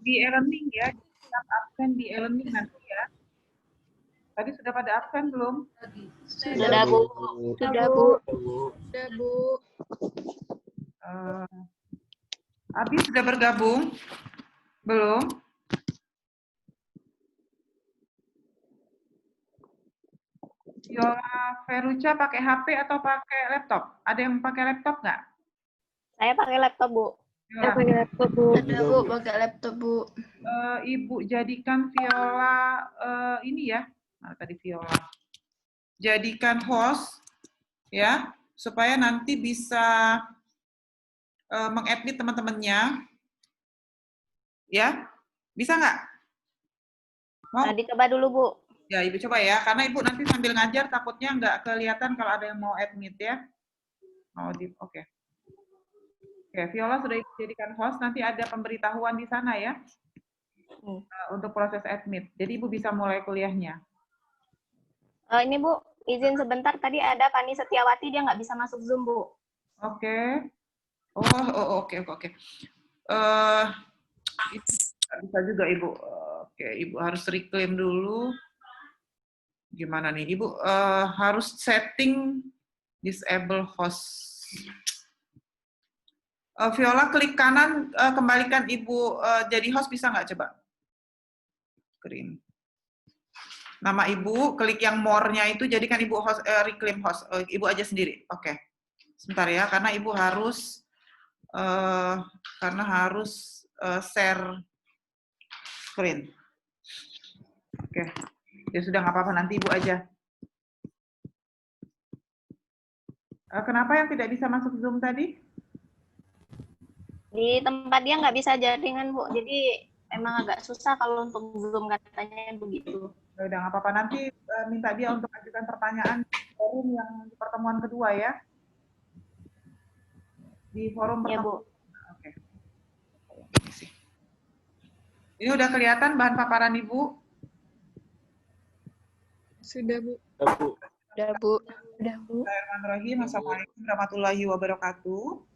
Di e-learning ya, tetap absen di e-learning nanti ya. Tadi sudah pada absen belum? Sudah, Bu. Sudah, Bu. Sudah, Bu. Abi sudah bergabung? Belum? Viola Feruca pakai HP atau pakai laptop? Ada yang pakai laptop nggak? Saya pakai laptop, Bu. Viola. Saya pakai laptop, Bu. Ada, Bu. Pakai laptop, Bu. Ibu jadikan Viola ini ya. Nah, tadi Viola. Jadikan host ya, supaya nanti bisa meng-admit teman-temannya. Ya, bisa nggak? Mau? Nah, dicoba dulu, Bu. Ya, Ibu coba ya, karena Ibu nanti sambil ngajar takutnya nggak kelihatan kalau ada yang mau admit ya. Oke. Oke, Viola sudah dijadikan host, nanti ada pemberitahuan di sana ya, untuk proses admit. Jadi Ibu bisa mulai kuliahnya. Ini, Bu, izin sebentar. Tadi ada Fani Setiawati, dia nggak bisa masuk Zoom, Bu. Oke. Oke. Bisa juga Ibu. Oke, Ibu harus reclaim dulu. Gimana nih? Ibu harus setting disable host. Viola klik kanan, kembalikan Ibu jadi host, bisa nggak coba? Screen. Nama Ibu, klik yang more-nya itu, jadikan Ibu host, reclaim host. Ibu aja sendiri. Oke. Sebentar ya, karena Ibu harus share screen. Oke. Ya sudah, nggak apa-apa, nanti Ibu aja. Kenapa yang tidak bisa masuk Zoom tadi? Di tempat dia nggak bisa jaringan, Bu. Jadi emang agak susah kalau untuk Zoom, katanya begitu. Ya udah, nggak apa-apa. Nanti minta dia untuk ajukan pertanyaan di forum yang di pertemuan kedua ya. Di forum Ya, pertemuan. Bu. Oke. Ini udah kelihatan bahan paparan Ibu? Sudah, Bu. Sudah, Bu. Bismillahirrahmanirrahim. Assalamualaikum warahmatullahi wabarakatuh.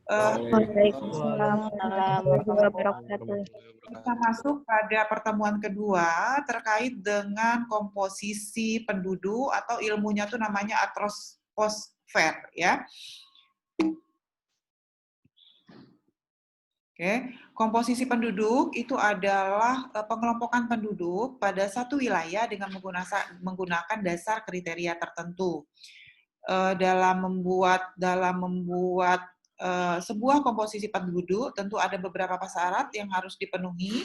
Waalaikumsalam warahmatullahi wabarakatuh. Kita masuk pada pertemuan kedua terkait dengan komposisi penduduk, atau ilmunya tuh namanya atmosfer ya. Oke, komposisi penduduk itu adalah pengelompokan penduduk pada satu wilayah dengan menggunakan dasar kriteria tertentu. Dalam membuat sebuah komposisi penduduk, tentu ada beberapa syarat yang harus dipenuhi.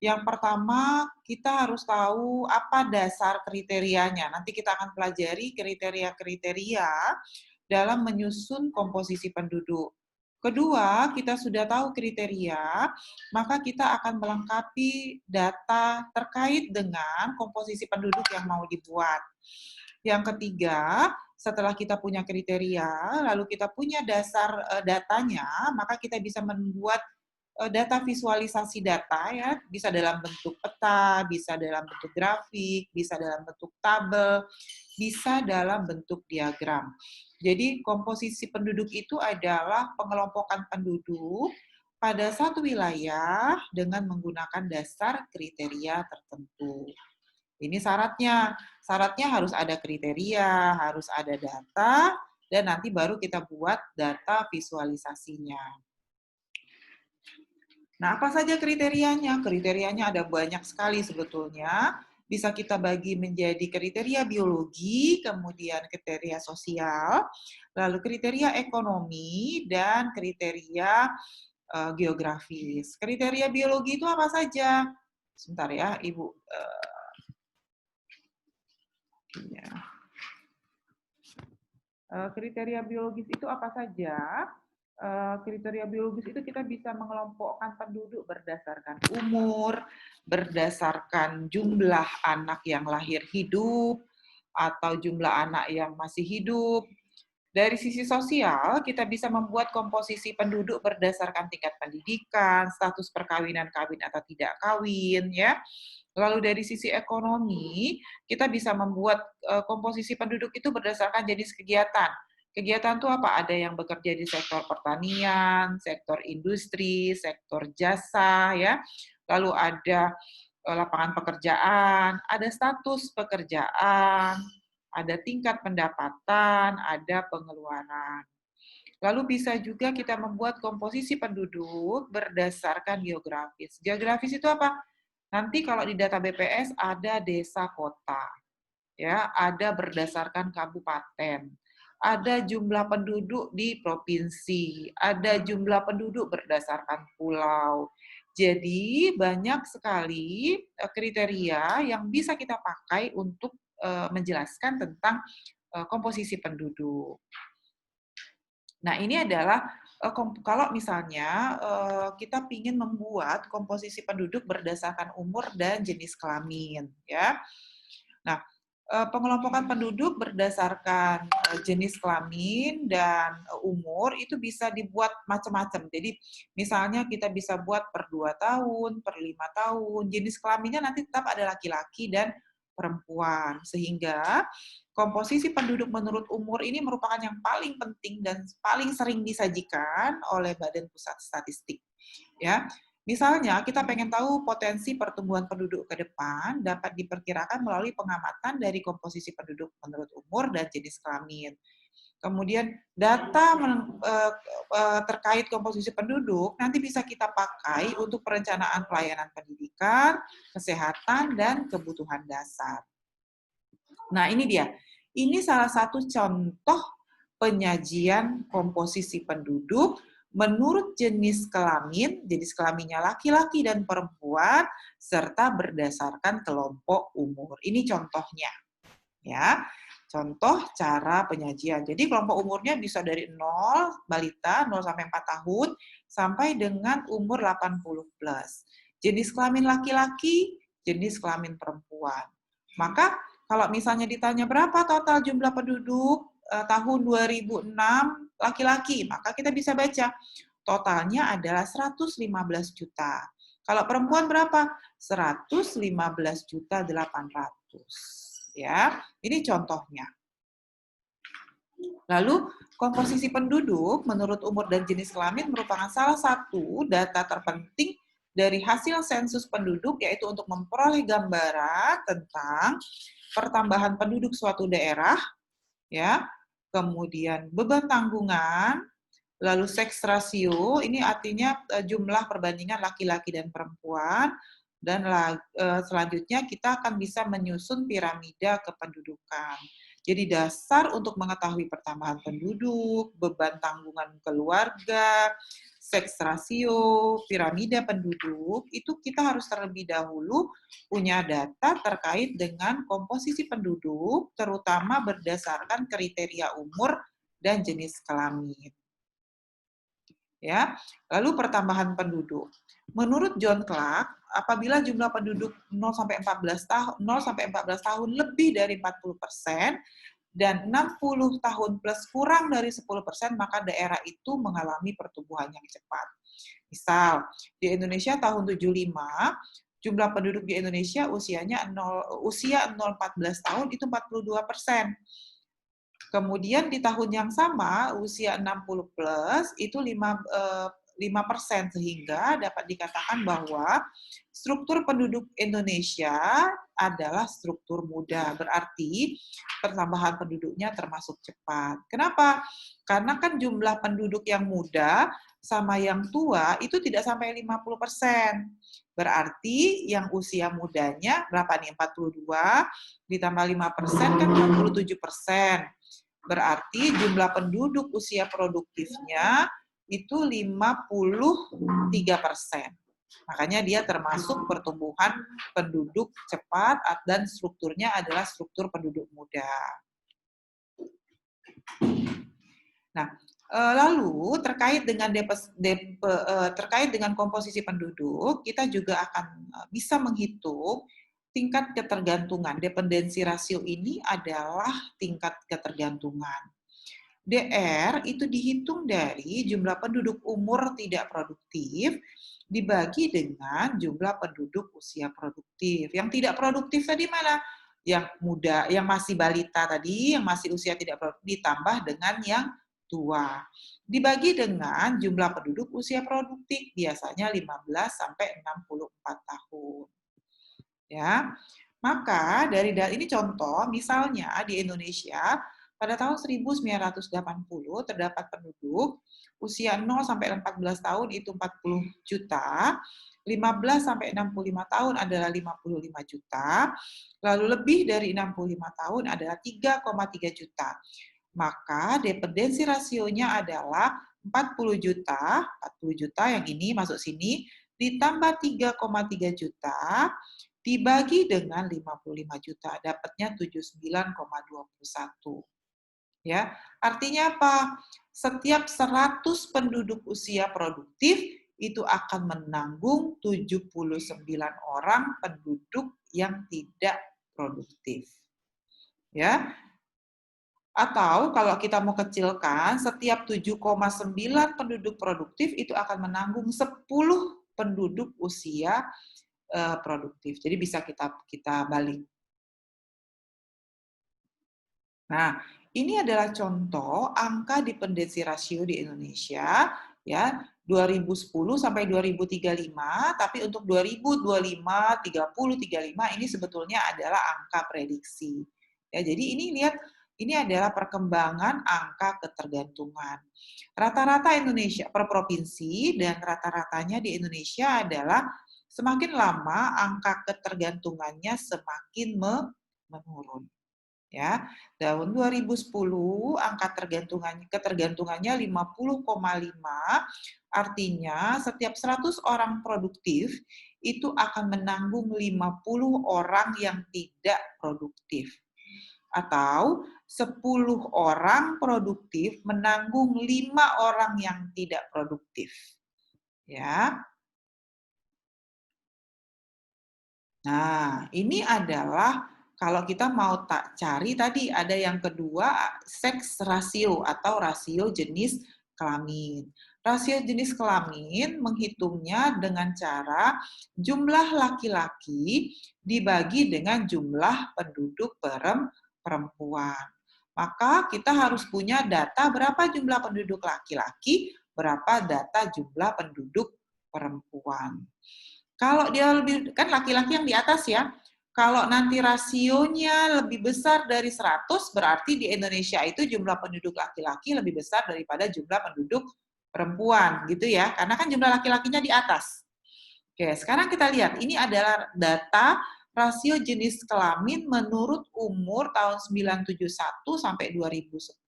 Yang pertama, kita harus tahu apa dasar kriterianya. Nanti kita akan pelajari kriteria-kriteria dalam menyusun komposisi penduduk. Kedua, kita sudah tahu kriteria, maka kita akan melengkapi data terkait dengan komposisi penduduk yang mau dibuat. Yang ketiga, setelah kita punya kriteria, lalu kita punya dasar datanya, maka kita bisa membuat data visualisasi data ya, bisa dalam bentuk peta, bisa dalam bentuk grafik, bisa dalam bentuk tabel, bisa dalam bentuk diagram. Jadi komposisi penduduk itu adalah pengelompokan penduduk pada satu wilayah dengan menggunakan dasar kriteria tertentu. Ini syaratnya. Syaratnya harus ada kriteria, harus ada data, dan nanti baru kita buat data visualisasinya. Nah, apa saja kriterianya? Kriterianya ada banyak sekali sebetulnya. Bisa kita bagi menjadi kriteria biologi, kemudian kriteria sosial, lalu kriteria ekonomi, dan kriteria geografis. Kriteria biologi itu apa saja? Sebentar ya, Ibu. Ya. Kriteria biologis itu apa saja? Kriteria biologis itu kita bisa mengelompokkan penduduk berdasarkan umur, berdasarkan jumlah anak yang lahir hidup, atau jumlah anak yang masih hidup. Dari sisi sosial, kita bisa membuat komposisi penduduk berdasarkan tingkat pendidikan, status perkawinan, kawin atau tidak kawin, ya. Lalu dari sisi ekonomi, kita bisa membuat komposisi penduduk itu berdasarkan jenis kegiatan. Kegiatan itu apa? Ada yang bekerja di sektor pertanian, sektor industri, sektor jasa, ya. Lalu ada lapangan pekerjaan, ada status pekerjaan, ada tingkat pendapatan, ada pengeluaran. Lalu bisa juga kita membuat komposisi penduduk berdasarkan geografis. Geografis itu apa? Nanti kalau di data BPS ada desa kota, ya, ada berdasarkan kabupaten, ada jumlah penduduk di provinsi, ada jumlah penduduk berdasarkan pulau. Jadi banyak sekali kriteria yang bisa kita pakai untuk menjelaskan tentang komposisi penduduk. Nah, ini adalah kalau misalnya kita ingin membuat komposisi penduduk berdasarkan umur dan jenis kelamin, ya. Nah, pengelompokan penduduk berdasarkan jenis kelamin dan umur itu bisa dibuat macam-macam. Jadi, misalnya kita bisa buat per 2 tahun, per 5 tahun. Jenis kelaminnya nanti tetap ada laki-laki dan perempuan, sehingga komposisi penduduk menurut umur ini merupakan yang paling penting dan paling sering disajikan oleh Badan Pusat Statistik. Ya, misalnya kita pengen tahu potensi pertumbuhan penduduk ke depan dapat diperkirakan melalui pengamatan dari komposisi penduduk menurut umur dan jenis kelamin. Kemudian data terkait komposisi penduduk nanti bisa kita pakai untuk perencanaan pelayanan pendidikan, kesehatan, dan kebutuhan dasar. Nah, ini dia. Ini salah satu contoh penyajian komposisi penduduk menurut jenis kelamin, jenis kelaminnya laki-laki dan perempuan, serta berdasarkan kelompok umur. Ini contohnya. Ya. Contoh cara penyajian. Jadi kelompok umurnya bisa dari 0, balita, 0 sampai 4 tahun, sampai dengan umur 80 plus. Jenis kelamin laki-laki, jenis kelamin perempuan. Maka kalau misalnya ditanya berapa total jumlah penduduk tahun 2006 laki-laki, maka kita bisa baca totalnya adalah 115 juta. Kalau perempuan berapa? 115 juta 800. Ya, ini contohnya. Lalu, komposisi penduduk menurut umur dan jenis kelamin merupakan salah satu data terpenting dari hasil sensus penduduk, yaitu untuk memperoleh gambaran tentang pertambahan penduduk suatu daerah, ya, kemudian beban tanggungan, lalu seks rasio, ini artinya jumlah perbandingan laki-laki dan perempuan, dan selanjutnya kita akan bisa menyusun piramida kependudukan. Jadi dasar untuk mengetahui pertambahan penduduk, beban tanggungan keluarga, seks rasio, piramida penduduk, itu kita harus terlebih dahulu punya data terkait dengan komposisi penduduk, terutama berdasarkan kriteria umur dan jenis kelamin. Ya, lalu pertambahan penduduk. Menurut John Clark, apabila jumlah penduduk 0 sampai 14 tahun lebih dari 40% dan 60 tahun plus kurang dari 10%, maka daerah itu mengalami pertumbuhan yang cepat. Misal, di Indonesia tahun 75, jumlah penduduk di Indonesia usia 0-14 tahun itu 42%. Kemudian di tahun yang sama, usia 60 plus, itu 5%, sehingga dapat dikatakan bahwa struktur penduduk Indonesia adalah struktur muda, berarti pertambahan penduduknya termasuk cepat. Kenapa? Karena kan jumlah penduduk yang muda sama yang tua itu tidak sampai 50%. Berarti yang usia mudanya berapa nih? 42 ditambah 5% kan 67%. Berarti jumlah penduduk usia produktifnya itu 53%. Makanya dia termasuk pertumbuhan penduduk cepat dan strukturnya adalah struktur penduduk muda. Nah, lalu terkait dengan komposisi penduduk, kita juga akan bisa menghitung tingkat ketergantungan. Dependensi rasio ini adalah tingkat ketergantungan. DR itu dihitung dari jumlah penduduk umur tidak produktif dibagi dengan jumlah penduduk usia produktif. Yang tidak produktif tadi mana? Yang muda, yang masih balita tadi, yang masih usia tidak produktif ditambah dengan yang tua. Dibagi dengan jumlah penduduk usia produktif, biasanya 15 sampai 64 tahun. Ya. Maka dari ini contoh, misalnya di Indonesia pada tahun 1980 terdapat penduduk usia 0 sampai 14 tahun itu 40 juta, 15 sampai 65 tahun adalah 55 juta, lalu lebih dari 65 tahun adalah 3,3 juta. Maka dependensi rasionya adalah 40 juta yang ini masuk sini, ditambah 3,3 juta, dibagi dengan 55 juta, dapatnya 79,21. Ya, artinya apa? Setiap 100 penduduk usia produktif itu akan menanggung 79 orang penduduk yang tidak produktif. Ya. Atau kalau kita mau kecilkan, setiap 7,9 penduduk produktif itu akan menanggung 10 penduduk usia produktif. Jadi bisa kita balik. Nah, ini adalah contoh angka dependensi rasio di Indonesia ya 2010 sampai 2035, tapi untuk 2025, 30, 35 ini sebetulnya adalah angka prediksi. Ya, jadi ini lihat ini adalah perkembangan angka ketergantungan. Rata-rata Indonesia per provinsi dan rata-ratanya di Indonesia adalah semakin lama angka ketergantungannya semakin menurun. Ya, tahun 2010 angka ketergantungannya 50,5, artinya setiap 100 orang produktif itu akan menanggung 50 orang yang tidak produktif. Atau 10 orang produktif menanggung 5 orang yang tidak produktif. Ya. Nah, ini adalah kalau kita mau cari tadi ada yang kedua seks rasio atau rasio jenis kelamin. Rasio jenis kelamin menghitungnya dengan cara jumlah laki-laki dibagi dengan jumlah penduduk perempuan. Maka kita harus punya data berapa jumlah penduduk laki-laki, berapa data jumlah penduduk perempuan. Kalau dia lebih, kan laki-laki yang di atas ya, kalau nanti rasionya lebih besar dari 100, berarti di Indonesia itu jumlah penduduk laki-laki lebih besar daripada jumlah penduduk perempuan, gitu ya. Karena kan jumlah laki-lakinya di atas. Oke, sekarang kita lihat, ini adalah data rasio jenis kelamin menurut umur tahun 971 sampai 2010.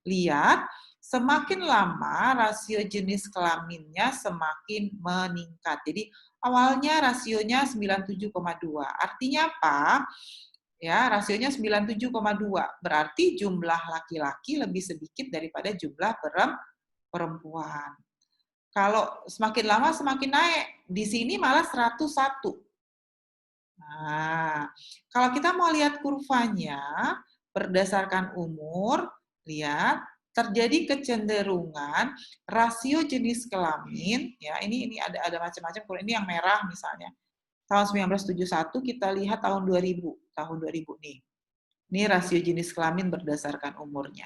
Lihat, semakin lama rasio jenis kelaminnya semakin meningkat. Jadi awalnya rasionya 97,2. Artinya apa? Ya, rasionya 97,2. Berarti jumlah laki-laki lebih sedikit daripada jumlah perempuan. Kalau semakin lama semakin naik. Di sini malah 101. Nah, kalau kita mau lihat kurvanya berdasarkan umur, lihat terjadi kecenderungan rasio jenis kelamin ya ini ada macam-macam. Ini yang merah misalnya tahun 1971, kita lihat tahun 2000 nih, ini rasio jenis kelamin berdasarkan umurnya.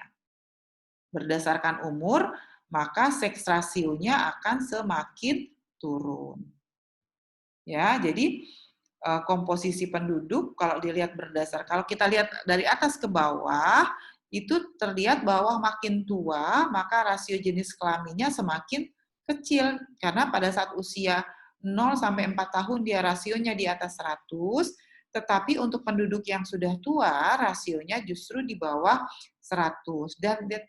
Berdasarkan umur maka seks rasionya akan semakin turun ya. Jadi komposisi penduduk kalau dilihat kalau kita lihat dari atas ke bawah itu terlihat bahwa makin tua, maka rasio jenis kelaminnya semakin kecil. Karena pada saat usia 0 sampai 4 tahun dia rasionya di atas 100, tetapi untuk penduduk yang sudah tua, rasionya justru di bawah 100. Dan dia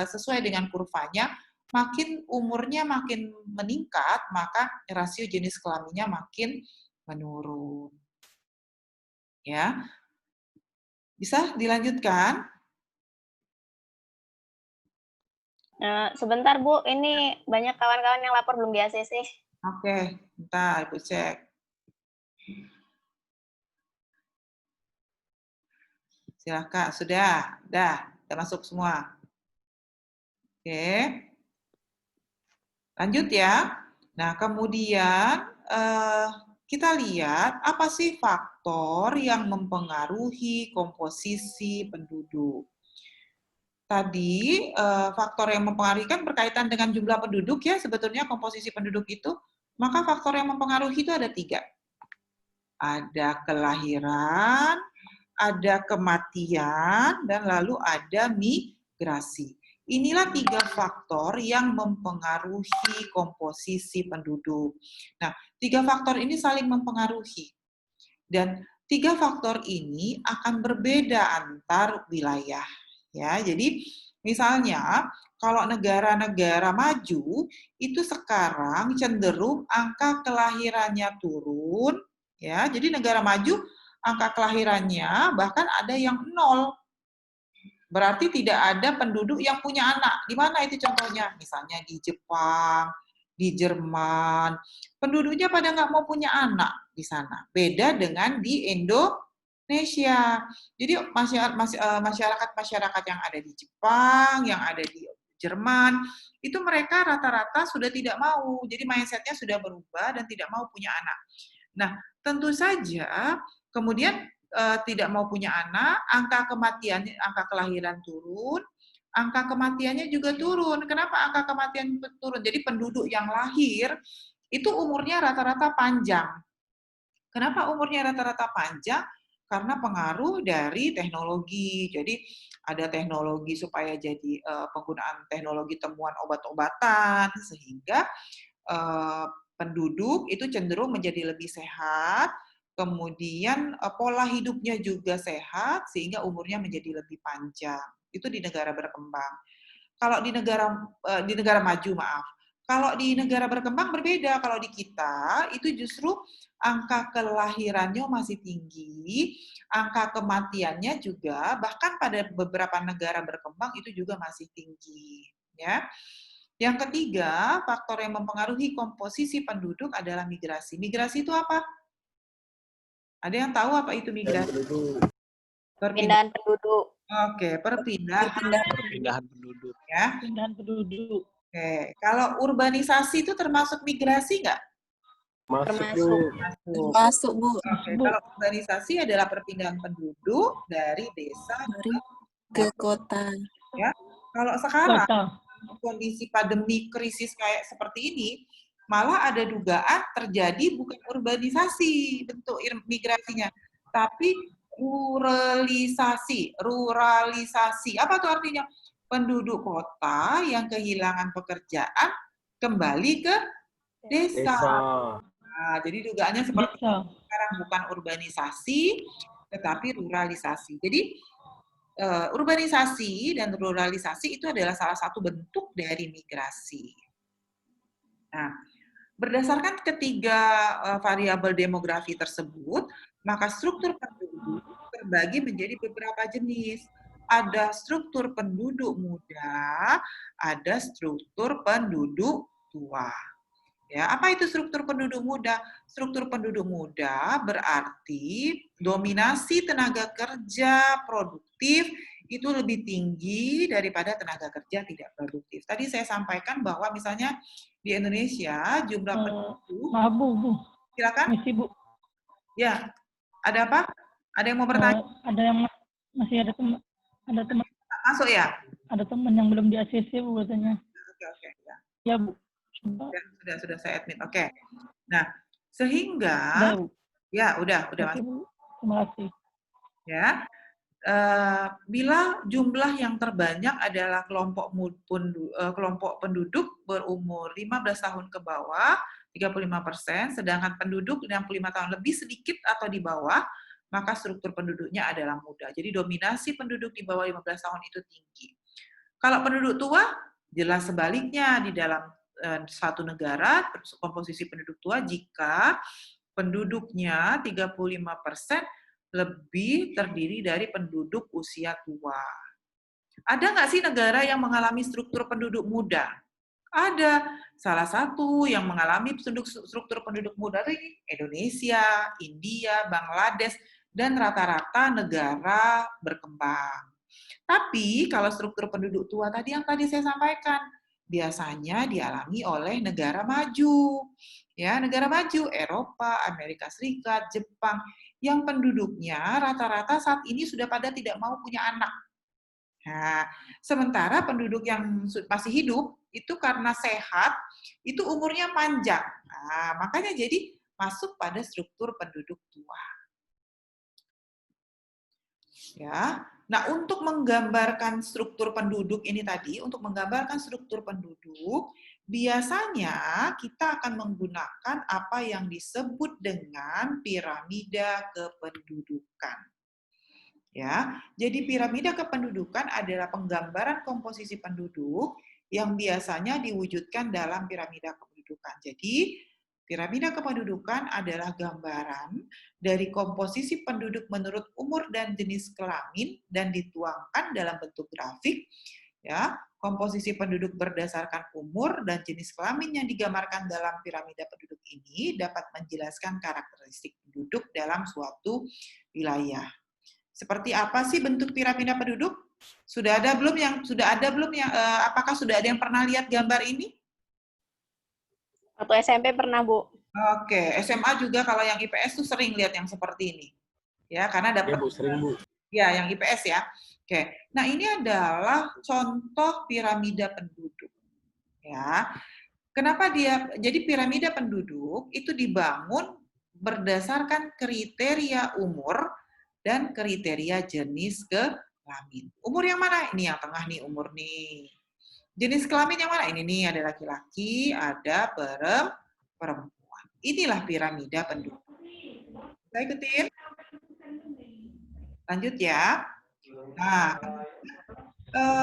sesuai dengan kurvanya, makin umurnya makin meningkat, maka rasio jenis kelaminnya makin menurun. Ya. Bisa dilanjutkan? Sebentar Bu, ini banyak kawan-kawan yang lapor belum di ACC. Oke, bentar Ibu cek. Silakan, sudah masuk semua. Oke. Lanjut ya. Nah, kemudian kita lihat apa sih faktor yang mempengaruhi komposisi penduduk. Tadi faktor yang mempengaruhi kan berkaitan dengan jumlah penduduk ya, sebetulnya komposisi penduduk itu, maka faktor yang mempengaruhi itu ada 3. Ada kelahiran, ada kematian, dan lalu ada migrasi. Inilah 3 faktor yang mempengaruhi komposisi penduduk. Nah, 3 faktor ini saling mempengaruhi. Dan 3 faktor ini akan berbeda antar wilayah. Ya, jadi misalnya kalau negara-negara maju itu sekarang cenderung angka kelahirannya turun, ya. Jadi negara maju angka kelahirannya bahkan ada yang 0. Berarti tidak ada penduduk yang punya anak. Di mana itu contohnya? Misalnya di Jepang, di Jerman. Penduduknya pada nggak mau punya anak di sana. Beda dengan di Indonesia. Jadi masyarakat-masyarakat yang ada di Jepang, yang ada di Jerman, itu mereka rata-rata sudah tidak mau. Jadi mindset-nya sudah berubah dan tidak mau punya anak. Nah, tentu saja kemudian tidak mau punya anak, angka kematiannya, angka kelahiran turun, angka kematiannya juga turun. Kenapa angka kematian turun? Jadi penduduk yang lahir itu umurnya rata-rata panjang. Kenapa umurnya rata-rata panjang? Karena pengaruh dari teknologi. Jadi ada teknologi supaya jadi penggunaan teknologi temuan obat-obatan sehingga penduduk itu cenderung menjadi lebih sehat. Kemudian pola hidupnya juga sehat sehingga umurnya menjadi lebih panjang. Itu di negara berkembang. Kalau di negara maju, maaf. Kalau di negara berkembang berbeda. Kalau di kita itu justru angka kelahirannya masih tinggi, angka kematiannya juga bahkan pada beberapa negara berkembang itu juga masih tinggi, ya. Yang ketiga, faktor yang mempengaruhi komposisi penduduk adalah migrasi. Migrasi itu apa? Ada yang tahu apa itu migrasi? Perpindahan penduduk. Oke, perpindahan penduduk. Ya. Perpindahan penduduk. Oke, kalau urbanisasi itu termasuk migrasi nggak? Masuk, Bu. Oke, kalau urbanisasi adalah perpindahan penduduk dari desa ke kota. Ya. Kalau sekarang kondisi pandemi krisis kayak seperti ini, malah ada dugaan terjadi bukan urbanisasi bentuk migrasinya, tapi ruralisasi. Apa tuh artinya? Penduduk kota yang kehilangan pekerjaan kembali ke desa. Nah, jadi dugaannya seperti sekarang bukan urbanisasi, tetapi ruralisasi. Jadi urbanisasi dan ruralisasi itu adalah salah satu bentuk dari migrasi. Nah, berdasarkan ketiga variabel demografi tersebut, maka struktur penduduk terbagi menjadi beberapa jenis. Ada struktur penduduk muda, ada struktur penduduk tua. Ya, apa itu struktur penduduk muda? Struktur penduduk muda berarti dominasi tenaga kerja produktif itu lebih tinggi daripada tenaga kerja tidak produktif. Tadi saya sampaikan bahwa misalnya di Indonesia jumlah penduduk. Maaf Bu. Silakan. Masih Bu. Ya, ada apa? Ada yang mau bertanya? Ada yang masih ada teman. Masuk ya? Ada teman yang belum di ACC Bu katanya. Oke. Ya Bu. Sudah saya admit. Oke. Nah, sehingga udah, Bu. Ya, udah Oke, Bu. Terima kasih. Ya. bila jumlah yang terbanyak adalah kelompok penduduk berumur 15 tahun ke bawah, 35%, sedangkan penduduk 65 tahun lebih sedikit atau di bawah, maka struktur penduduknya adalah muda. Jadi dominasi penduduk di bawah 15 tahun itu tinggi. Kalau penduduk tua, jelas sebaliknya di dalam satu negara, komposisi penduduk tua jika penduduknya 35% lebih terdiri dari penduduk usia tua. Ada nggak sih negara yang mengalami struktur penduduk muda? Ada. Salah satu yang mengalami struktur penduduk muda itu Indonesia, India, Bangladesh, dan rata-rata negara berkembang. Tapi kalau struktur penduduk tua tadi yang tadi saya sampaikan, biasanya dialami oleh negara maju. Ya, negara maju, Eropa, Amerika Serikat, Jepang, yang penduduknya rata-rata saat ini sudah pada tidak mau punya anak. Nah, sementara penduduk yang masih hidup, itu karena sehat, itu umurnya panjang. Nah, makanya jadi masuk pada struktur penduduk tua. Ya. Nah, untuk menggambarkan struktur penduduk ini tadi, untuk menggambarkan struktur penduduk, biasanya kita akan menggunakan apa yang disebut dengan piramida kependudukan. Ya, jadi piramida kependudukan adalah penggambaran komposisi penduduk yang biasanya diwujudkan dalam piramida kependudukan. Jadi, piramida kependudukan adalah gambaran dari komposisi penduduk menurut umur dan jenis kelamin dan dituangkan dalam bentuk grafik. Ya, komposisi penduduk berdasarkan umur dan jenis kelamin yang digambarkan dalam piramida penduduk ini dapat menjelaskan karakteristik penduduk dalam suatu wilayah. Seperti apa sih bentuk piramida penduduk? Sudah ada belum yang apakah sudah ada yang pernah lihat gambar ini? Waktu SMP pernah, Bu. Oke, SMA juga kalau yang IPS tuh sering lihat yang seperti ini. Ya, karena dapat sering, Bu. Ya, yang IPS ya. Oke. Nah, ini adalah contoh piramida penduduk. Ya. Kenapa jadi piramida penduduk itu dibangun berdasarkan kriteria umur dan kriteria jenis kelamin. Umur yang mana? Ini yang tengah nih, umur nih. Jenis kelamin yang mana? Ini nih, ada laki-laki, ada perempuan. Inilah piramida penduduk. Saya ikutin. Lanjut ya. Nah,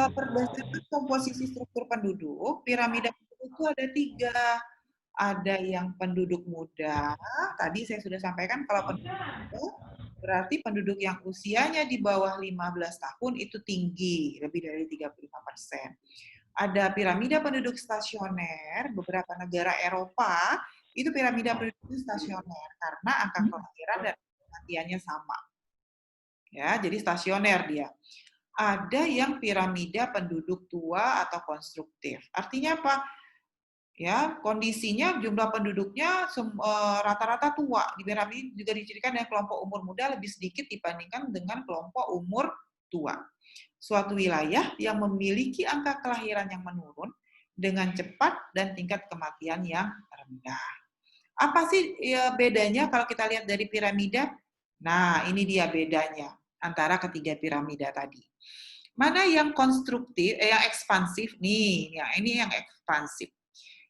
berdasarkan komposisi struktur penduduk, piramida penduduk itu ada 3. Ada yang penduduk muda, tadi saya sudah sampaikan kalau penduduk muda, berarti penduduk yang usianya di bawah 15 tahun itu tinggi, lebih dari 35%. Ada piramida penduduk stasioner, beberapa negara Eropa, itu piramida penduduk stasioner, karena angka kelahiran dan kematiannya sama. Ya, jadi stasioner dia. Ada yang piramida penduduk tua atau konstruktif. Artinya apa? Ya, kondisinya jumlah penduduknya rata-rata tua. Di piramida juga dicirikan dengan kelompok umur muda lebih sedikit dibandingkan dengan kelompok umur tua. Suatu wilayah yang memiliki angka kelahiran yang menurun dengan cepat dan tingkat kematian yang rendah. Apa sih bedanya kalau kita lihat dari piramida? Nah, ini dia bedanya antara ketiga piramida tadi. Mana yang konstruktif, yang ekspansif? Nih, yang ini yang ekspansif.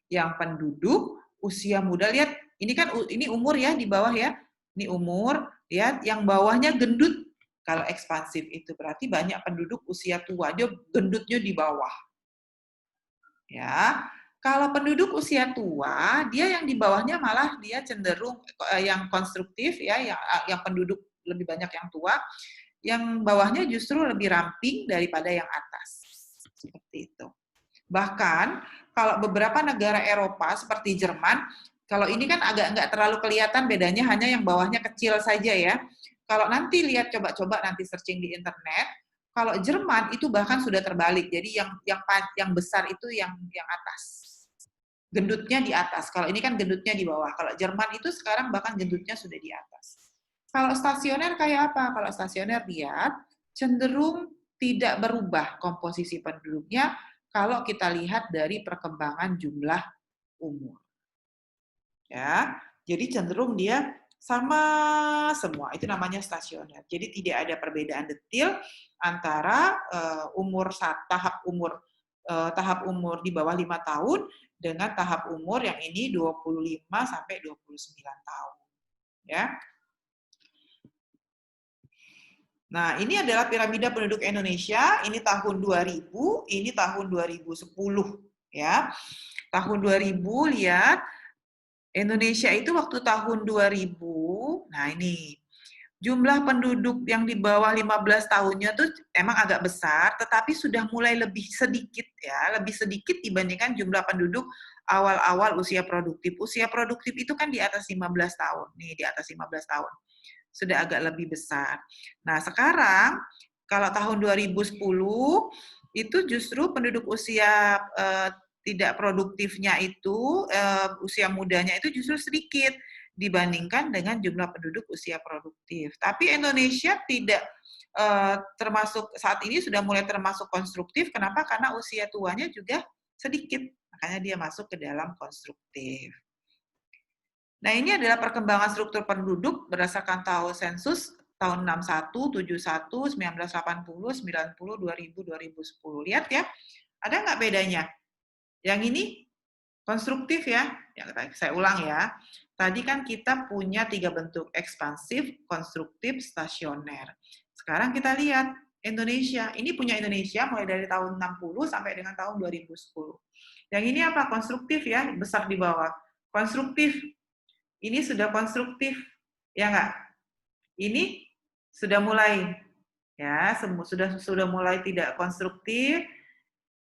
Yang penduduk usia muda, lihat, ini kan ini umur ya di bawah ya. Ini umur, lihat yang bawahnya gendut. Kalau ekspansif itu berarti banyak penduduk usia tua, dia gendutnya di bawah. Ya. Kalau penduduk usia tua, dia yang di bawahnya malah dia cenderung yang konstruktif ya, yang penduduk lebih banyak yang tua, yang bawahnya justru lebih ramping daripada yang atas. Seperti itu. Bahkan kalau beberapa negara Eropa seperti Jerman, kalau ini kan agak nggak terlalu kelihatan bedanya, hanya yang bawahnya kecil saja ya. Kalau nanti lihat, coba nanti searching di internet, kalau Jerman itu bahkan sudah terbalik. Jadi yang besar itu yang atas. Gendutnya di atas. Kalau ini kan gendutnya di bawah. Kalau Jerman itu sekarang bahkan gendutnya sudah di atas. Kalau stasioner kayak apa? Kalau stasioner lihat cenderung tidak berubah komposisi penduduknya kalau kita lihat dari perkembangan jumlah umur. Ya, jadi cenderung dia sama semua. Itu namanya stasioner. Jadi tidak ada perbedaan detail antara tahap umur di bawah 5 tahun dengan tahap umur yang ini 25 sampai 29 tahun. Ya. Nah, ini adalah piramida penduduk Indonesia, ini tahun 2000, ini tahun 2010, ya. Tahun 2000, lihat, Indonesia itu waktu tahun 2000, nah ini, jumlah penduduk yang di bawah 15 tahunnya tuh emang agak besar, tetapi sudah mulai lebih sedikit ya, lebih sedikit dibandingkan jumlah penduduk awal-awal usia produktif. Usia produktif itu kan di atas 15 tahun, nih di atas 15 tahun. Sudah agak lebih besar. Nah, sekarang kalau tahun 2010 itu justru penduduk usia tidak produktifnya itu, usia mudanya itu justru sedikit dibandingkan dengan jumlah penduduk usia produktif. Tapi Indonesia tidak termasuk, saat ini sudah mulai termasuk konstruktif. Kenapa? Karena usia tuanya juga sedikit. Makanya dia masuk ke dalam konstruktif. Nah, ini adalah perkembangan struktur penduduk berdasarkan tahun sensus tahun 61, 71, 1980, 90, 2000, 2010. Lihat ya, ada nggak bedanya? Yang ini konstruktif ya. Saya ulang ya. Tadi kan kita punya 3 bentuk, ekspansif, konstruktif, stasioner. Sekarang kita lihat Indonesia. Ini punya Indonesia mulai dari tahun 60 sampai dengan tahun 2010. Yang ini apa? Konstruktif ya, besar di bawah. Konstruktif. Ini sudah konstruktif, ya nggak? Ini sudah mulai, ya, sudah mulai tidak konstruktif,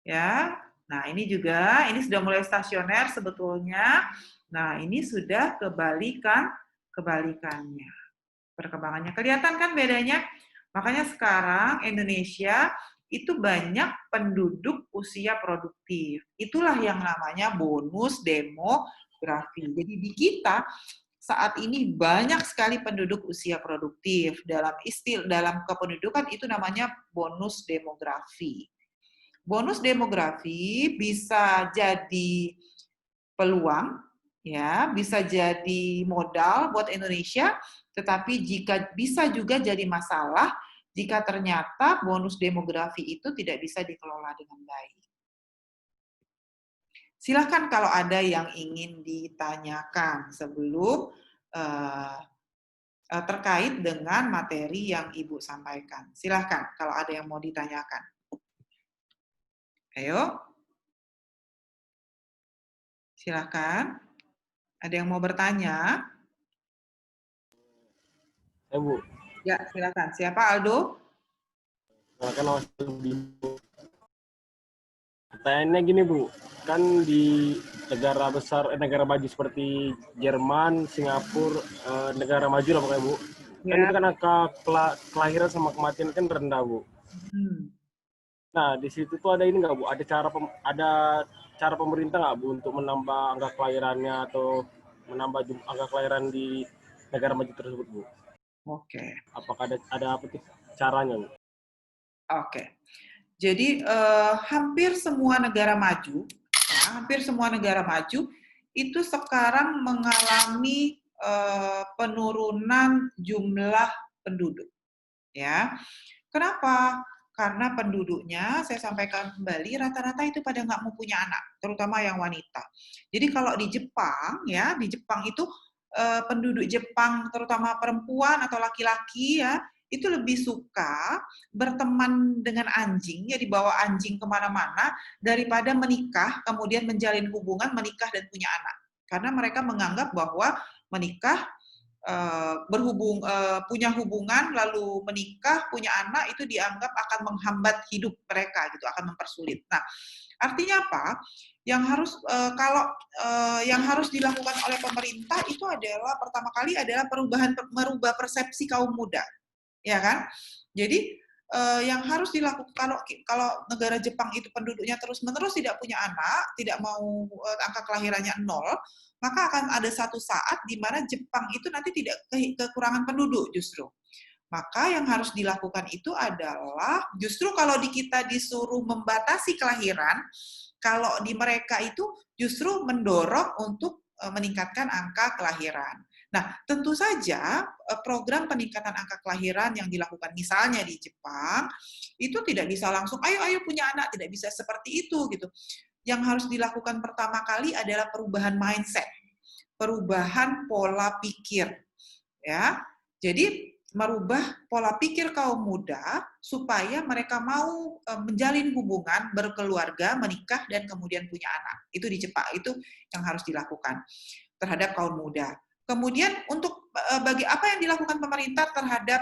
ya. Nah, ini juga, ini sudah mulai stasioner sebetulnya. Nah, ini sudah kebalikannya. Perkembangannya kelihatan kan bedanya? Makanya sekarang Indonesia itu banyak penduduk usia produktif. Itulah yang namanya bonus demografi. Jadi di kita saat ini banyak sekali penduduk usia produktif. Dalam kependudukan itu namanya bonus demografi. Bonus demografi bisa jadi peluang, ya, bisa jadi modal buat Indonesia, tetapi bisa juga jadi masalah jika ternyata bonus demografi itu tidak bisa dikelola dengan baik. Silakan kalau ada yang ingin ditanyakan sebelum terkait dengan materi yang Ibu sampaikan. Silakan kalau ada yang mau ditanyakan. Ayo. Silakan. Ada yang mau bertanya? Ya, Bu. Ya, silakan. Siapa, Aldo? Silakan, Mas. Pertanyaannya gini, Bu. Kan di negara besar, negara maju seperti Jerman, Singapura, negara maju lah pokoknya, Bu. Kan itu kan angka kelahiran sama kematian kan rendah, Bu. Nah, di situ tuh ada ini nggak, Bu? Ada cara pemerintah nggak, Bu, untuk menambah angka kelahirannya atau menambah angka kelahiran di negara maju tersebut, Bu? Oke. Apakah ada apa sih caranya, Bu? Oke. Jadi hampir semua negara maju, ya, hampir semua negara maju itu sekarang mengalami penurunan jumlah penduduk. Ya, kenapa? Karena penduduknya, saya sampaikan kembali, rata-rata itu pada nggak mau punya anak, terutama yang wanita. Jadi kalau di Jepang, ya, di Jepang itu penduduk Jepang, terutama perempuan atau laki-laki, ya, itu lebih suka berteman dengan anjing, ya dibawa anjing kemana-mana, daripada menikah, kemudian menjalin hubungan, menikah dan punya anak. Karena mereka menganggap bahwa menikah, punya hubungan, lalu menikah, punya anak, itu dianggap akan menghambat hidup mereka, gitu, akan mempersulit. Nah, artinya apa? Yang harus dilakukan oleh pemerintah itu adalah pertama kali adalah merubah persepsi kaum muda. Ya kan? Jadi yang harus dilakukan kalau negara Jepang itu penduduknya terus-menerus tidak punya anak, tidak mau angka kelahirannya 0, maka akan ada satu saat di mana Jepang itu nanti tidak kekurangan penduduk justru. Maka yang harus dilakukan itu adalah justru kalau di kita disuruh membatasi kelahiran, kalau di mereka itu justru mendorong untuk meningkatkan angka kelahiran. Nah, tentu saja program peningkatan angka kelahiran yang dilakukan misalnya di Jepang itu tidak bisa langsung ayo punya anak, tidak bisa seperti itu gitu. Yang harus dilakukan pertama kali adalah perubahan mindset, perubahan pola pikir, ya. Jadi merubah pola pikir kaum muda supaya mereka mau menjalin hubungan, berkeluarga, menikah dan kemudian punya anak. Itu di Jepang, itu yang harus dilakukan terhadap kaum muda. Kemudian untuk bagi apa yang dilakukan pemerintah terhadap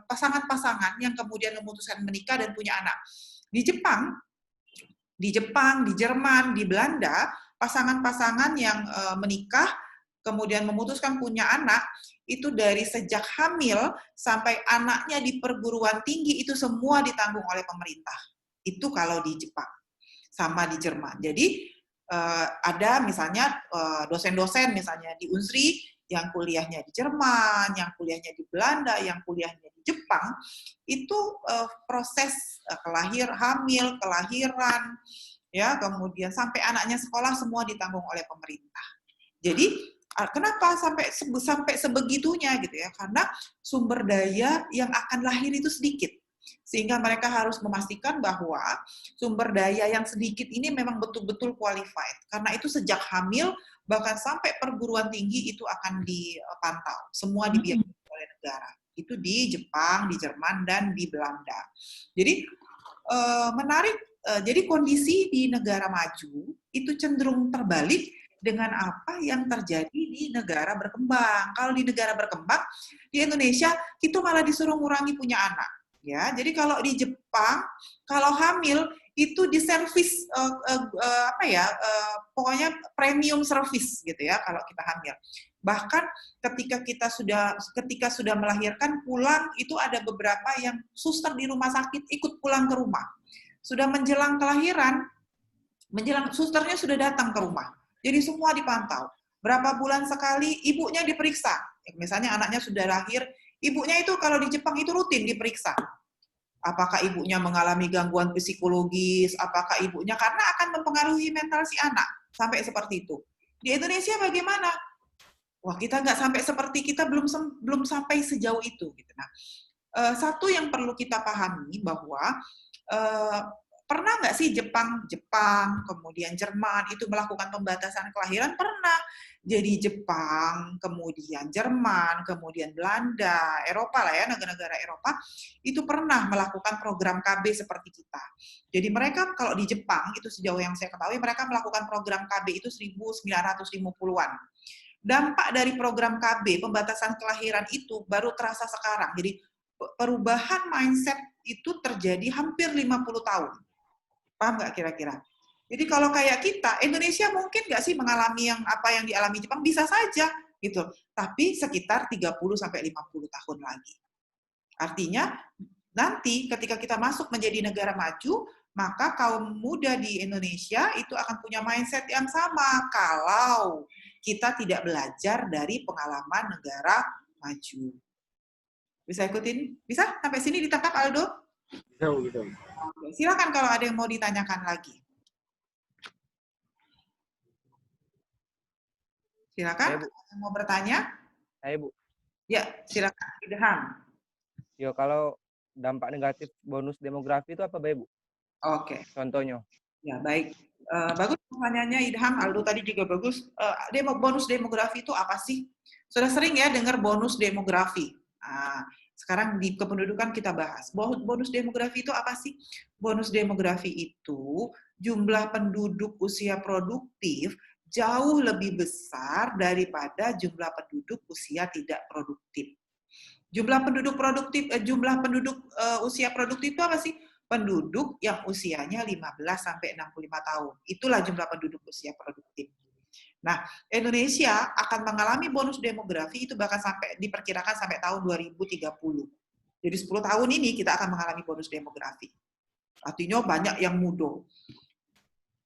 pasangan-pasangan yang kemudian memutuskan menikah dan punya anak. Di Jepang, di Jerman, di Belanda, pasangan-pasangan yang menikah kemudian memutuskan punya anak, itu dari sejak hamil sampai anaknya di perguruan tinggi itu semua ditanggung oleh pemerintah. Itu kalau di Jepang, sama di Jerman. Jadi ada misalnya dosen-dosen misalnya di Unsri yang kuliahnya di Jerman, yang kuliahnya di Belanda, yang kuliahnya di Jepang, itu proses hamil, kelahiran, ya kemudian sampai anaknya sekolah semua ditanggung oleh pemerintah. Jadi kenapa sampai sebegitunya gitu ya? Karena sumber daya yang akan lahir itu sedikit. Sehingga mereka harus memastikan bahwa sumber daya yang sedikit ini memang betul-betul qualified. Karena itu sejak hamil, bahkan sampai perguruan tinggi itu akan dipantau. Semua dibiayai oleh negara. Itu di Jepang, di Jerman, dan di Belanda. Jadi menarik, jadi kondisi di negara maju itu cenderung terbalik dengan apa yang terjadi di negara berkembang. Kalau di negara berkembang, di Indonesia, kita malah disuruh ngurangi punya anak. Ya, jadi kalau di Jepang, kalau hamil itu di servis pokoknya premium service gitu ya kalau kita hamil. Bahkan ketika sudah melahirkan pulang itu ada beberapa yang suster di rumah sakit ikut pulang ke rumah. Sudah menjelang kelahiran, susternya sudah datang ke rumah. Jadi semua dipantau. Berapa bulan sekali ibunya diperiksa. Misalnya anaknya sudah lahir, ibunya itu kalau di Jepang itu rutin diperiksa. Apakah ibunya mengalami gangguan psikologis, apakah ibunya, karena akan mempengaruhi mental si anak. Sampai seperti itu. Di Indonesia bagaimana? Wah, kita nggak sampai seperti kita, belum sampai sejauh itu. Gitu. Nah, satu yang perlu kita pahami bahwa pernah nggak sih Jepang, kemudian Jerman itu melakukan pembatasan kelahiran? Pernah. Jadi Jepang, kemudian Jerman, kemudian Belanda, Eropa lah ya, negara-negara Eropa, itu pernah melakukan program KB seperti kita. Jadi mereka kalau di Jepang, itu sejauh yang saya ketahui, mereka melakukan program KB itu 1950-an. Dampak dari program KB, pembatasan kelahiran itu baru terasa sekarang. Jadi perubahan mindset itu terjadi hampir 50 tahun. Paham nggak kira-kira? Jadi kalau kayak kita, Indonesia mungkin nggak sih mengalami apa yang dialami Jepang? Bisa saja, gitu. Tapi sekitar 30-50 tahun lagi. Artinya, nanti ketika kita masuk menjadi negara maju, maka kaum muda di Indonesia itu akan punya mindset yang sama kalau kita tidak belajar dari pengalaman negara maju. Bisa ikutin? Bisa? Sampai sini ditangkap, Aldo? Bisa. Silakan kalau ada yang mau ditanyakan lagi. Silakan, yang mau bertanya? Saya, Bu. Ya, silakan. Idham. Yo, kalau dampak negatif bonus demografi itu apa, Bu? Oke. Contohnya. Ya, baik. Bagus pertanyaannya, Idham. Aldo tadi juga bagus. Bonus demografi itu apa sih? Sudah sering ya dengar bonus demografi. Sekarang di kependudukan kita bahas. Bonus demografi itu apa sih? Bonus demografi itu jumlah penduduk usia produktif jauh lebih besar daripada jumlah penduduk usia tidak produktif. Jumlah penduduk usia produktif itu apa sih? Penduduk yang usianya 15 sampai 65 tahun. Itulah jumlah penduduk usia produktif. Nah, Indonesia akan mengalami bonus demografi itu bahkan diperkirakan sampai tahun 2030. Jadi 10 tahun ini kita akan mengalami bonus demografi. Artinya banyak yang muda.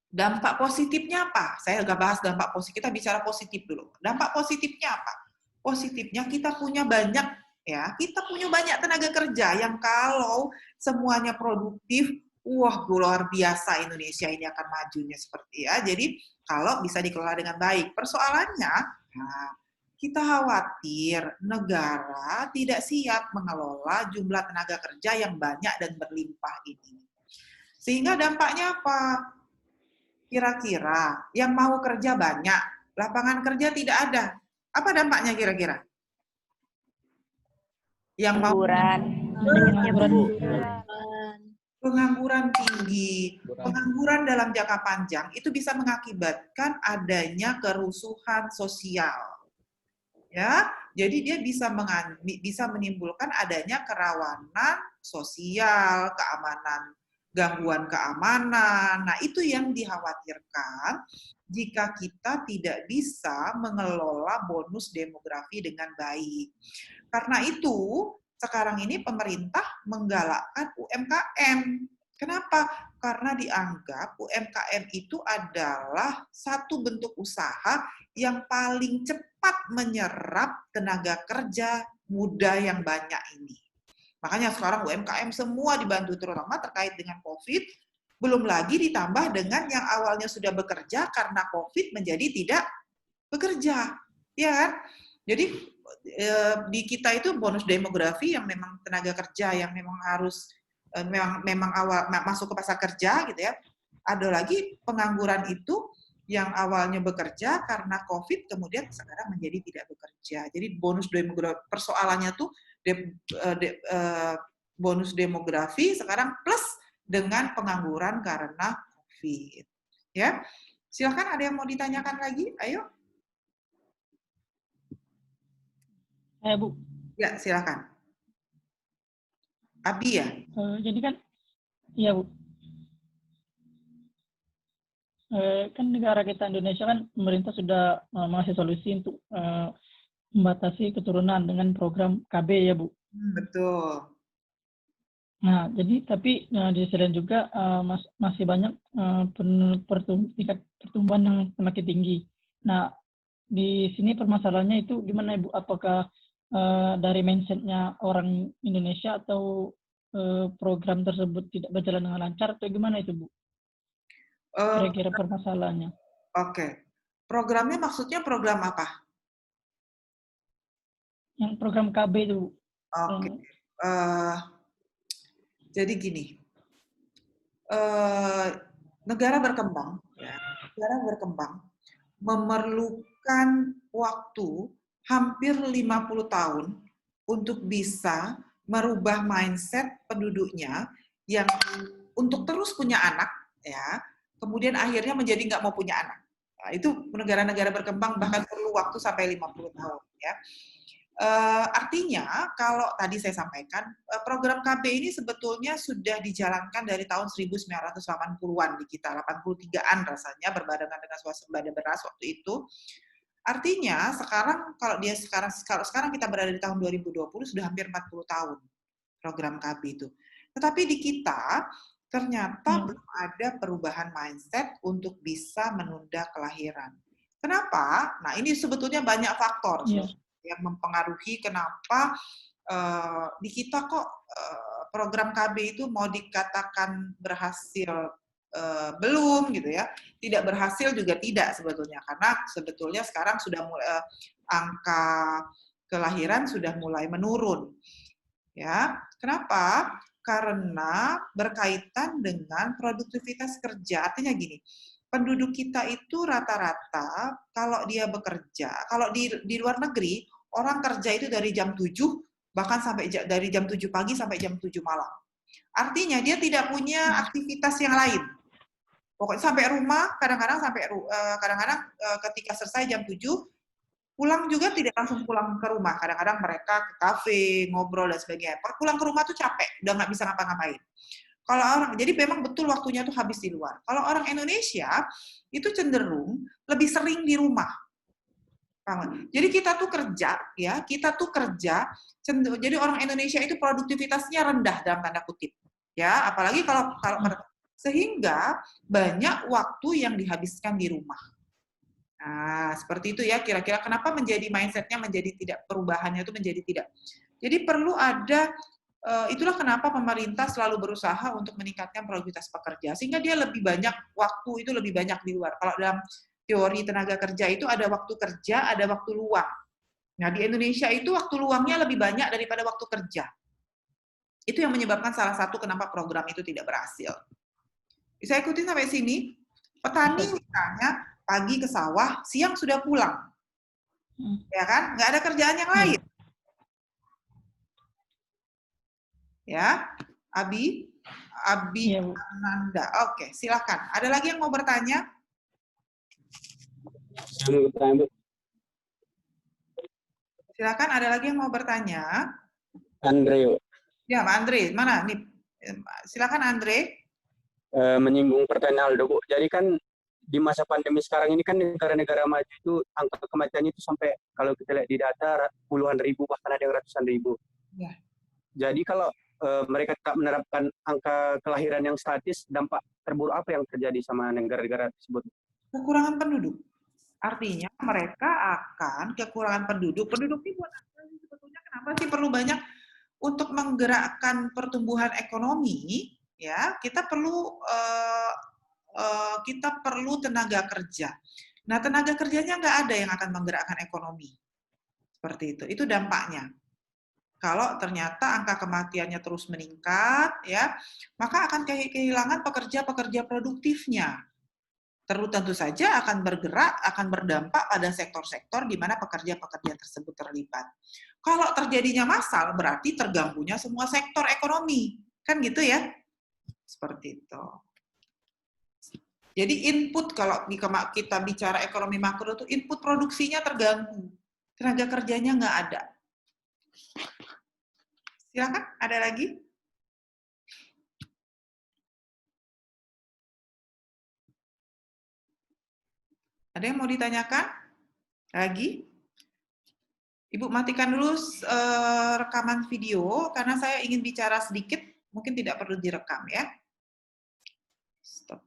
Dampak positifnya apa? Saya nggak bahas dampak positif, kita bicara positif dulu. Dampak positifnya apa? Positifnya kita punya banyak tenaga kerja yang kalau semuanya produktif, wah luar biasa Indonesia ini akan majunya seperti ya. Jadi kalau bisa dikelola dengan baik. Persoalannya, kita khawatir negara tidak siap mengelola jumlah tenaga kerja yang banyak dan berlimpah ini. Sehingga dampaknya apa? Kira-kira yang mau kerja banyak, lapangan kerja tidak ada. Apa dampaknya kira-kira? Yang mau Pengangguran. pengangguran tinggi, pengangguran dalam jangka panjang itu bisa mengakibatkan adanya kerusuhan sosial. Ya, jadi dia bisa menimbulkan adanya kerawanan sosial, keamanan, gangguan keamanan. Nah, itu yang dikhawatirkan jika kita tidak bisa mengelola bonus demografi dengan baik. Karena itu, sekarang ini pemerintah menggalakkan UMKM. Kenapa? Karena dianggap UMKM itu adalah satu bentuk usaha yang paling cepat menyerap tenaga kerja muda yang banyak ini. Makanya sekarang UMKM semua dibantu, terutama terkait dengan COVID, belum lagi ditambah dengan yang awalnya sudah bekerja karena COVID menjadi tidak bekerja. Ya kan? Jadi di kita itu bonus demografi yang memang tenaga kerja yang memang harus memang awal masuk ke pasar kerja gitu ya. Ada lagi pengangguran itu yang awalnya bekerja karena COVID kemudian sekarang menjadi tidak bekerja. Jadi bonus demografi persoalannya tuh bonus demografi sekarang plus dengan pengangguran karena COVID. Ya. Silakan ada yang mau ditanyakan lagi? Ayo. Bu. Ya, silakan. Abi ya? Jadi kan, iya Bu. Kan negara kita Indonesia kan pemerintah sudah mengasih solusi untuk membatasi keturunan dengan program KB ya Bu. Betul. Nah, jadi tapi di sisi lain juga masih banyak tingkat pertumbuhan yang semakin tinggi. Nah, di sini permasalahannya itu gimana Ibu? Apakah dari mindset-nya orang Indonesia atau program tersebut tidak berjalan dengan lancar atau gimana itu Bu? Kira-kira permasalahannya. Oke. Programnya maksudnya program apa? Yang program KB itu Bu. Oke. Jadi gini, negara berkembang memerlukan waktu hampir 50 tahun untuk bisa merubah mindset penduduknya yang untuk terus punya anak, ya, kemudian akhirnya menjadi nggak mau punya anak. Nah, itu negara-negara berkembang bahkan perlu waktu sampai 50 tahun. Ya. Artinya, kalau tadi saya sampaikan, program KB ini sebetulnya sudah dijalankan dari tahun 1980-an di kita, 83-an rasanya, berbarengan dengan swasembada beras waktu itu. Artinya sekarang kalau sekarang kita berada di tahun 2020 sudah hampir 40 tahun program KB itu. Tetapi di kita ternyata belum ada perubahan mindset untuk bisa menunda kelahiran. Kenapa? Nah, ini sebetulnya banyak faktor yang mempengaruhi kenapa di kita kok program KB itu mau dikatakan berhasil belum gitu ya, tidak berhasil juga tidak sebetulnya, karena sebetulnya sekarang sudah mulai angka kelahiran sudah mulai menurun ya. Kenapa? Karena berkaitan dengan produktivitas kerja. Artinya gini, penduduk kita itu rata-rata kalau dia bekerja, kalau di luar negeri orang kerja itu dari jam 7 bahkan sampai dari jam 7 pagi sampai jam 7 malam. Artinya dia tidak punya aktivitas yang lain. Pokoknya sampai rumah, kadang-kadang ketika selesai jam 7, pulang juga tidak langsung pulang ke rumah. Kadang-kadang mereka ke kafe, ngobrol, dan sebagainya. Pulang ke rumah tuh capek, udah nggak bisa ngapa-ngapain. Jadi memang betul waktunya tuh habis di luar. Kalau orang Indonesia, itu cenderung lebih sering di rumah. Jadi kita tuh kerja, jadi orang Indonesia itu produktivitasnya rendah dalam tanda kutip. Ya, apalagi kalau sehingga banyak waktu yang dihabiskan di rumah. Nah, seperti itu ya kira-kira kenapa menjadi mindset-nya menjadi tidak, perubahannya itu menjadi tidak. Jadi perlu ada, itulah kenapa pemerintah selalu berusaha untuk meningkatkan produktivitas pekerja, sehingga dia lebih banyak waktu itu lebih banyak di luar. Kalau dalam teori tenaga kerja itu ada waktu kerja, ada waktu luang. Nah, di Indonesia itu waktu luangnya lebih banyak daripada waktu kerja. Itu yang menyebabkan salah satu kenapa program itu tidak berhasil. Bisa ikutin sampai sini? Petani misalnya pagi ke sawah, siang sudah pulang. Ya kan? Nggak ada kerjaan yang lain. Ya, Abi Iya, Bu. Ananda. Oke, silakan. Ada lagi yang mau bertanya? Saya mau bertanya, Bu. Silakan, ada lagi yang mau bertanya? Andre, Bu. Ya, Pak Andre. Mana? Nih, silakan Andre. Menyinggung pertanyaan Aldo, Bu. Jadi kan di masa pandemi sekarang ini kan negara-negara maju itu angka kematiannya itu sampai kalau kita lihat di data puluhan ribu, bahkan ada yang ratusan ribu. Ya. Jadi kalau mereka tak menerapkan angka kelahiran yang statis, dampak terburuk apa yang terjadi sama negara-negara tersebut? Kekurangan penduduk. Artinya mereka akan kekurangan penduduk. Penduduk ini buat apa sih sebetulnya? Kenapa sih perlu banyak untuk menggerakkan pertumbuhan ekonomi? Ya, kita perlu tenaga kerja. Nah, tenaga kerjanya nggak ada yang akan menggerakkan ekonomi. Seperti itu. Itu dampaknya. Kalau ternyata angka kematiannya terus meningkat, ya, maka akan kehilangan pekerja-pekerja produktifnya. Tentu saja akan bergerak, akan berdampak pada sektor-sektor di mana pekerja-pekerja tersebut terlibat. Kalau terjadinya massal, berarti terganggunya semua sektor ekonomi. Kan gitu ya? Seperti itu. Jadi input, kalau kita bicara ekonomi makro itu input produksinya terganggu. Tenaga kerjanya nggak ada. Silakan, ada lagi? Ada yang mau ditanyakan? Lagi? Ibu matikan dulu rekaman video, karena saya ingin bicara sedikit, mungkin tidak perlu direkam ya. Stop.